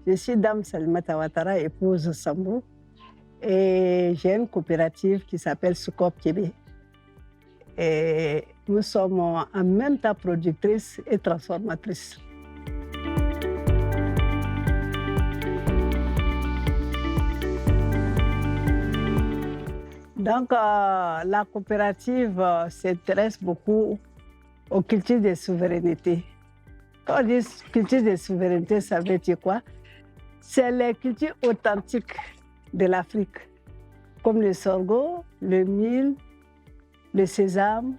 Je suis Dame Salimata Ouattara, épouse Sambou. Et j'ai une coopérative qui s'appelle Sukop Kébé. Et nous sommes en même temps productrices et transformatrices. Donc, la coopérative s'intéresse beaucoup aux cultures de souveraineté. Quand on dit culture de souveraineté, ça veut dire quoi? C'est les cultures authentiques de l'Afrique, comme le sorgho, le mil, le sésame,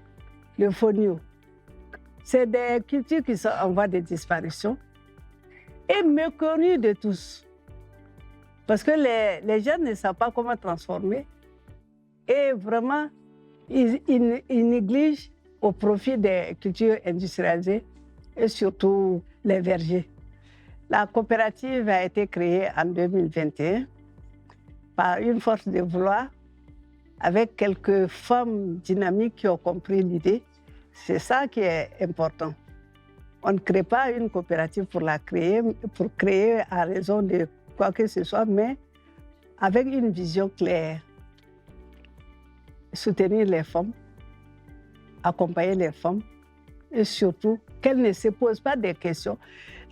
le fonio. C'est des cultures qui sont en voie de disparition et méconnues de tous. Parce que les jeunes ne savent pas comment transformer et vraiment, ils négligent au profit des cultures industrialisées et surtout les vergers. La coopérative a été créée en 2021 par une force de vouloir avec quelques femmes dynamiques qui ont compris l'idée. C'est ça qui est important. On ne crée pas une coopérative pour créer à raison de quoi que ce soit, mais avec une vision claire. Soutenir les femmes, accompagner les femmes et surtout qu'elles ne se posent pas des questions.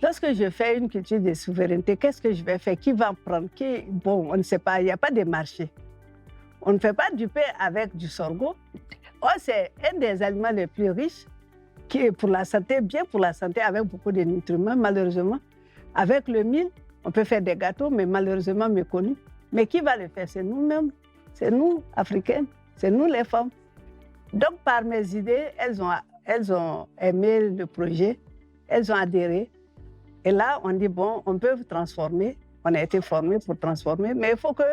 Lorsque je fais une culture de souveraineté, qu'est-ce que je vais faire? Qui va en prendre? Bon, on ne sait pas, il n'y a pas de marché. On ne fait pas du pain avec du sorgho. Oh, c'est un des aliments les plus riches qui est pour la santé, bien pour la santé, avec beaucoup de nutriments, malheureusement. Avec le mil, on peut faire des gâteaux, mais malheureusement méconnus. Mais qui va le faire? C'est nous-mêmes, c'est nous, Africaines, c'est nous les femmes. Donc, par mes idées, elles ont aimé le projet, elles ont adhéré. Et là, on dit, bon, on peut transformer. On a été formés pour transformer, mais il faut que,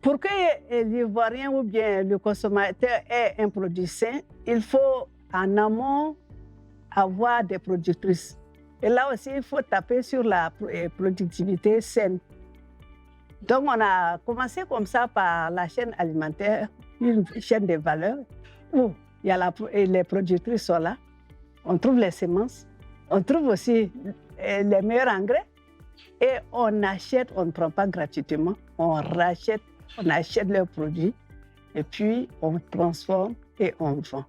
pour que l'Ivoirien ou bien le consommateur ait un produit sain, il faut en amont avoir des productrices. Et là aussi, il faut taper sur la productivité saine. Donc, on a commencé comme ça par la chaîne alimentaire, une chaîne de valeur, où il y a les productrices sont là, on trouve les semences, on trouve aussi les meilleurs engrais et on achète, on ne prend pas gratuitement, on rachète, on achète leurs produits et puis on transforme et on vend.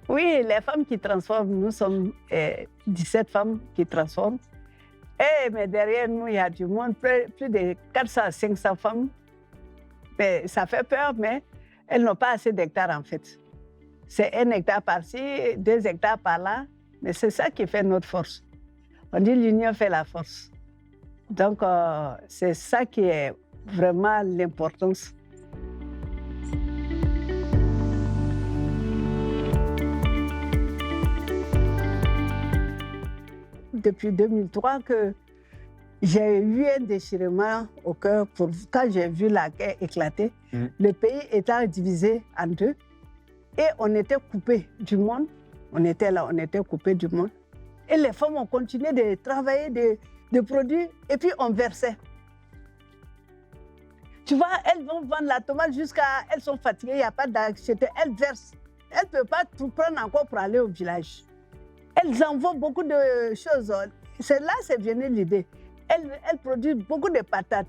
Oui, les femmes qui transforment, nous sommes 17 femmes qui transforment. Mais derrière nous, il y a du monde, plus de 400 à 500 femmes. Mais ça fait peur, mais elles n'ont pas assez d'hectares en fait. C'est 1 hectare par-ci, 2 hectares par-là, mais c'est ça qui fait notre force. On dit l'union fait la force. Donc, c'est ça qui est vraiment l'importance. Depuis 2003 que j'ai eu un déchirement au cœur quand j'ai vu la guerre éclater. Le pays était divisé en deux et on était coupés du monde. On était là, on était coupés du monde. Et les femmes ont continué de travailler, de produire et puis on versait. Tu vois, elles vont vendre la tomate jusqu'à... Elles sont fatiguées, il n'y a pas d'acheter. Elles versent. Elles ne peuvent pas tout prendre encore pour aller au village. Elles envoient beaucoup de choses. C'est là que c'est venu l'idée. Elles produisent beaucoup de patates.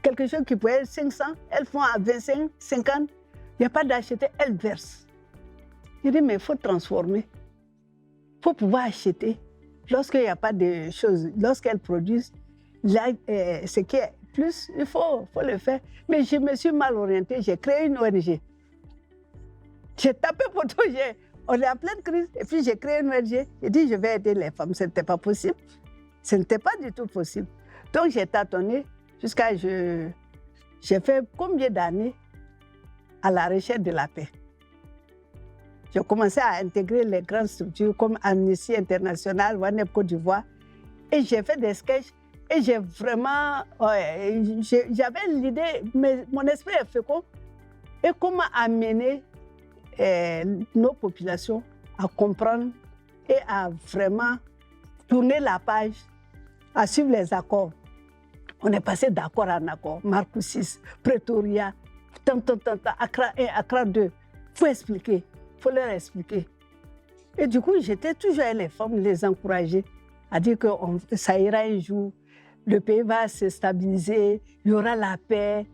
Quelque chose qui peut être 500, elles font à 25, 50. Il n'y a pas d'acheter, elles versent. Je dis, mais il faut transformer. Il faut pouvoir acheter. Lorsqu'il n'y a pas de choses, lorsqu'elles produisent, là, ce qui est plus, il faut le faire. Mais je me suis mal orientée, j'ai créé une ONG. J'ai tapé pour tout, on est en pleine crise, et puis j'ai créé une ONG. J'ai dit, je vais aider les femmes. Ce n'était pas possible. Ce n'était pas du tout possible. Donc j'ai tâtonné jusqu'à j'ai fait combien d'années à la recherche de la paix. J'ai commencé à intégrer les grandes structures comme Amnesty International, ONEP Côte d'Ivoire, et j'ai fait des sketchs. Et j'ai vraiment, j'avais l'idée, mais mon esprit est fécond. Et comment amener nos populations à comprendre et à vraiment tourner la page, à suivre les accords. On est passé d'accord en accord, Marcoussis, Pretoria, Accra 1, Accra 2. Il faut expliquer, il faut leur expliquer. Et du coup, j'étais toujours avec les femmes, les encourager à dire que ça ira un jour, le pays va se stabiliser, il y aura la paix.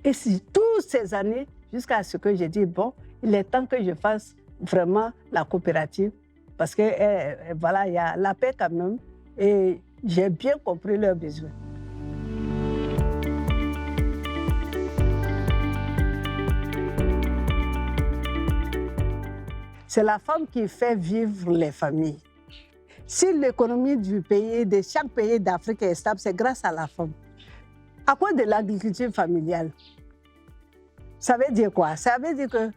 Et si toutes ces années, jusqu'à ce que j'ai dit, bon, il est temps que je fasse vraiment la coopérative, parce que voilà, il y a la paix quand même, et j'ai bien compris leurs besoins. C'est la femme qui fait vivre les familles. Si l'économie du pays, de chaque pays d'Afrique est stable, c'est grâce à la femme. À cause de l'agriculture familiale. Ça veut dire quoi? Ça veut dire que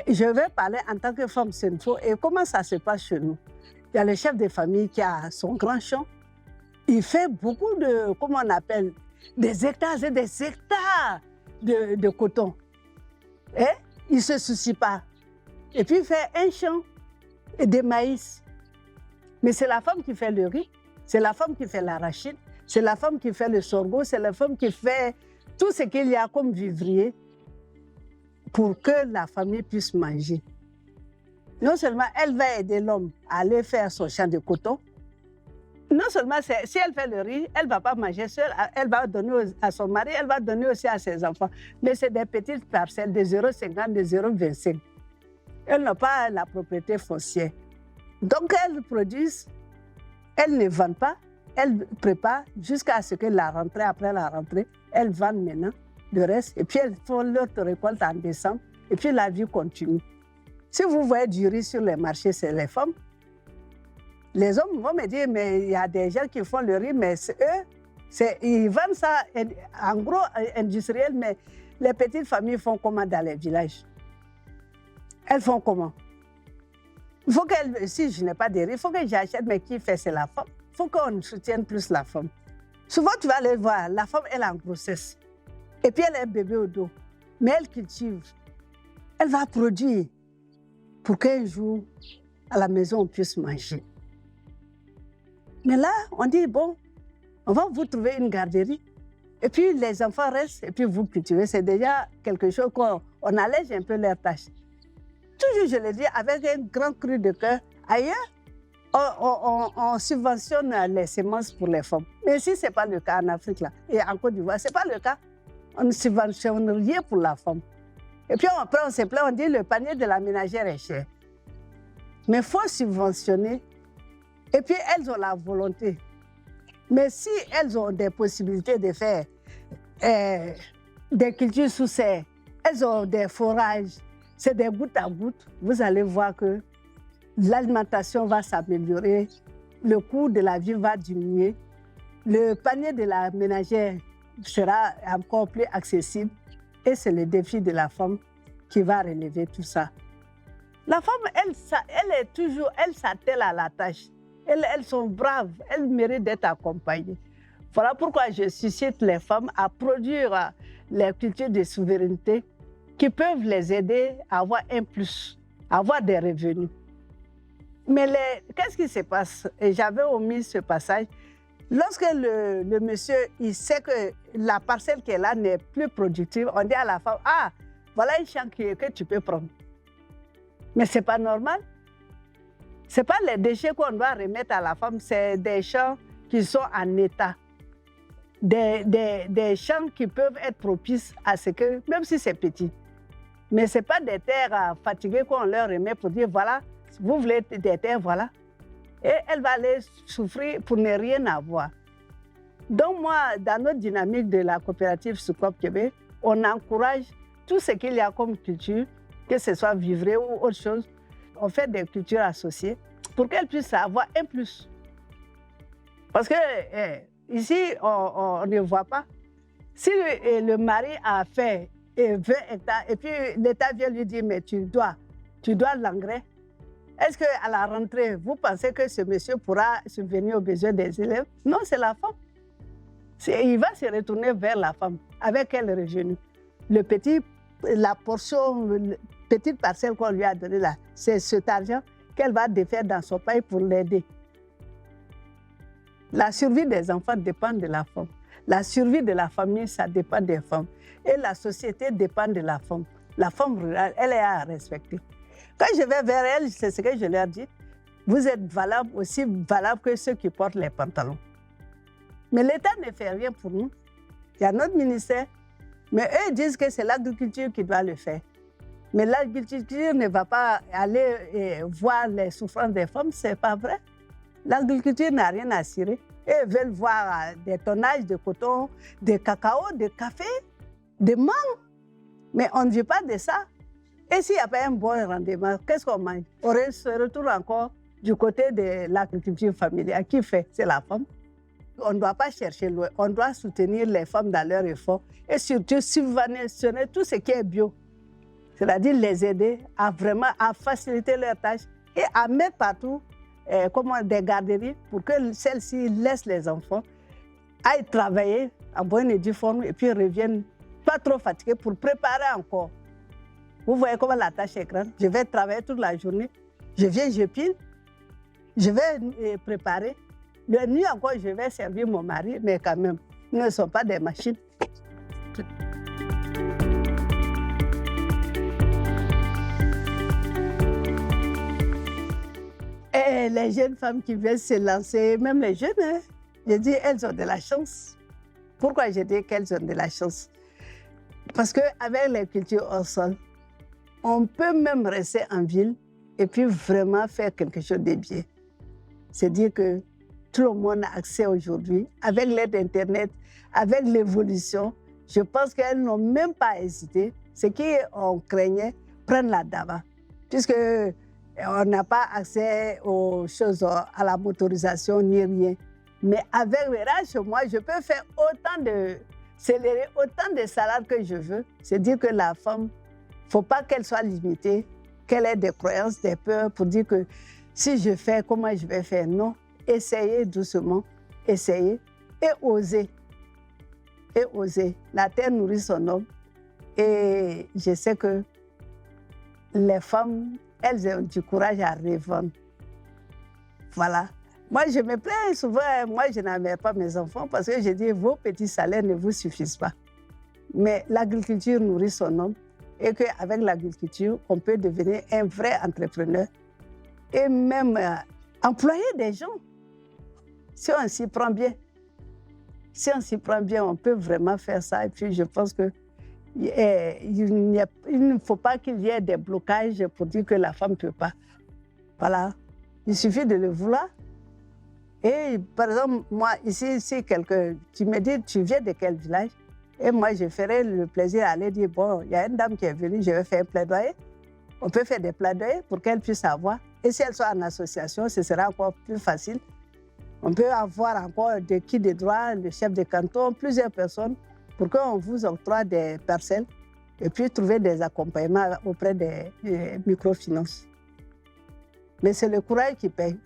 je vais parler en tant que femme Senfo et comment ça se passe chez nous. Il y a le chef de famille qui a son grand champ. Il fait beaucoup de, comment on appelle, des hectares et des hectares de coton. Et il ne se soucie pas. Et puis il fait un champ et des maïs. Mais c'est la femme qui fait le riz, c'est la femme qui fait l'arachide, c'est la femme qui fait le sorgho, c'est la femme qui fait tout ce qu'il y a comme vivrier pour que la famille puisse manger. Non seulement elle va aider l'homme à aller faire son champ de coton, non seulement si elle fait le riz, elle ne va pas manger seule, elle va donner à son mari, elle va donner aussi à ses enfants. Mais c'est des petites parcelles de 0,50, de 0,25. Elles n'ont pas la propriété foncière. Donc elles produisent, elles ne vendent pas, elles préparent jusqu'à ce que la rentrée, après la rentrée, elles vendent maintenant le reste et puis elles font leur récolte en décembre et puis la vie continue. Si vous voyez du riz sur les marchés, c'est les femmes. Les hommes vont me dire, mais il y a des gens qui font le riz, mais c'est eux, ils vendent ça en gros industriel, mais les petites familles font comment dans les villages? Elles font comment? Il faut si je n'ai pas de riz, il faut que j'achète, mais qui fait? C'est la femme. Il faut qu'on soutienne plus la femme. Souvent, tu vas aller voir, la femme, elle est en grossesse. Et puis, elle a un bébé au dos. Mais elle cultive. Elle va produire pour qu'un jour, à la maison, on puisse manger. Mais là, on dit, bon, on va vous trouver une garderie. Et puis, les enfants restent, et puis vous cultivez. C'est déjà quelque chose qu'on allège un peu leurs tâches. Toujours, je le dis, avec un grand cru de cœur. Ailleurs, on subventionne les semences pour les femmes. Mais si ce n'est pas le cas en Afrique, là, et en Côte d'Ivoire, ce n'est pas le cas. On ne subventionne rien pour la femme. Et puis après, on se plaint, on dit le panier de la ménagère est cher. Mais il faut subventionner. Et puis, elles ont la volonté. Mais si elles ont des possibilités de faire des cultures sous serre, elles ont des forages, c'est des gouttes à gouttes, vous allez voir que l'alimentation va s'améliorer, le coût de la vie va diminuer, le panier de la ménagère sera encore plus accessible et c'est le défi de la femme qui va relever tout ça. La femme, elle s'attelle à la tâche. Elles sont braves, elles méritent d'être accompagnées. Voilà pourquoi je suscite les femmes à produire les cultures de souveraineté qui peuvent les aider à avoir un plus, à avoir des revenus. Mais qu'est-ce qui se passe? Et j'avais omis ce passage. Lorsque le monsieur il sait que la parcelle qu'elle a n'est plus productive, on dit à la femme, ah, voilà un champ que tu peux prendre. Mais ce n'est pas normal. Ce n'est pas les déchets qu'on doit remettre à la femme, c'est des champs qui sont en état. Des champs qui peuvent être propices à ce que, même si c'est petit. Mais ce n'est pas des terres fatiguées qu'on leur remet pour dire, voilà, vous voulez des terres, voilà. Et elle va aller souffrir pour ne rien avoir. Donc moi, dans notre dynamique de la coopérative Soucop Québec, on encourage tout ce qu'il y a comme culture, que ce soit vivre ou autre chose. On fait des cultures associées pour qu'elles puissent avoir un plus. Parce que ici, on ne voit pas. Si le mari a fait 20 hectares et puis l'État vient lui dire, mais tu dois l'engrais, est-ce qu'à la rentrée, vous pensez que ce monsieur pourra subvenir aux besoins des élèves? Non, c'est la femme. Il va se retourner vers la femme. Avec quel revenu? La petite parcelle qu'on lui a donnée là, c'est cet argent qu'elle va défaire dans son pays pour l'aider. La survie des enfants dépend de la femme. La survie de la famille, ça dépend des femmes. Et la société dépend de la femme. La femme rurale, elle est à respecter. Quand je vais vers elles, c'est ce que je leur dis. Vous êtes valables, aussi valables que ceux qui portent les pantalons. Mais l'État ne fait rien pour nous. Il y a notre ministère, mais eux disent que c'est l'agriculture qui doit le faire. Mais l'agriculture ne va pas aller voir les souffrances des femmes, ce n'est pas vrai. L'agriculture n'a rien à cirer. Eux veulent voir des tonnages de coton, de cacao, de café, de mangue. Mais on ne vit pas de ça. Et s'il n'y a pas un bon rendement, qu'est-ce qu'on mange? On se retrouve encore du côté de l'agriculture familiale. Qui fait? C'est la femme. On ne doit pas chercher loin. On doit soutenir les femmes dans leurs efforts et surtout subventionner tout ce qui est bio. C'est-à-dire les aider à vraiment faciliter leurs tâches et à mettre partout des garderies pour que celles-ci laissent les enfants aillent travailler en bonne et due forme et puis reviennent pas trop fatigués pour préparer encore. Vous voyez comment la tâche est grande. Je vais travailler toute la journée. Je viens, je pile. Je vais préparer. La nuit encore, je vais servir mon mari, mais quand même, nous ne sommes pas des machines. Et les jeunes femmes qui veulent se lancer, même les jeunes, hein, je dis, elles ont de la chance. Pourquoi je dis qu'elles ont de la chance? Parce qu'avec les cultures hors sol, on peut même rester en ville et puis vraiment faire quelque chose de bien. C'est-à-dire que tout le monde a accès aujourd'hui, avec l'aide d'Internet, avec l'évolution. Je pense qu'elles n'ont même pas hésité. Ce qu'on craignait, prendre la DABA. Puisqu'on n'a pas accès aux choses, à la motorisation ni rien. Mais avec le RH, moi, je peux faire célérer autant de salades que je veux. C'est-à-dire que la femme, il ne faut pas qu'elle soit limitée, qu'elle ait des croyances, des peurs pour dire que si je fais, comment je vais faire? Non. Essayez doucement, essayez et osez. Et osez. La terre nourrit son homme. Et je sais que les femmes, elles ont du courage à revendre. Voilà. Moi, je me plains souvent, moi, je n'amène pas mes enfants parce que je dis, vos petits salaires ne vous suffisent pas. Mais l'agriculture nourrit son homme et qu'avec l'agriculture, on peut devenir un vrai entrepreneur et même employer des gens. Si on s'y prend bien, on peut vraiment faire ça. Et puis, je pense qu'il ne faut pas qu'il y ait des blocages pour dire que la femme ne peut pas. Voilà. Il suffit de le vouloir. Et par exemple, moi, ici, si tu me dis, tu viens de quel village? Et moi, je ferai le plaisir d'aller dire, bon, il y a une dame qui est venue, je vais faire un plaidoyer. On peut faire des plaidoyers pour qu'elle puisse avoir. Et si elle soit en association, ce sera encore plus facile. On peut avoir encore des qui de droit, le chef de canton, plusieurs personnes, pour qu'on vous octroie des parcelles et puis trouver des accompagnements auprès des microfinances. Mais c'est le courage qui paye.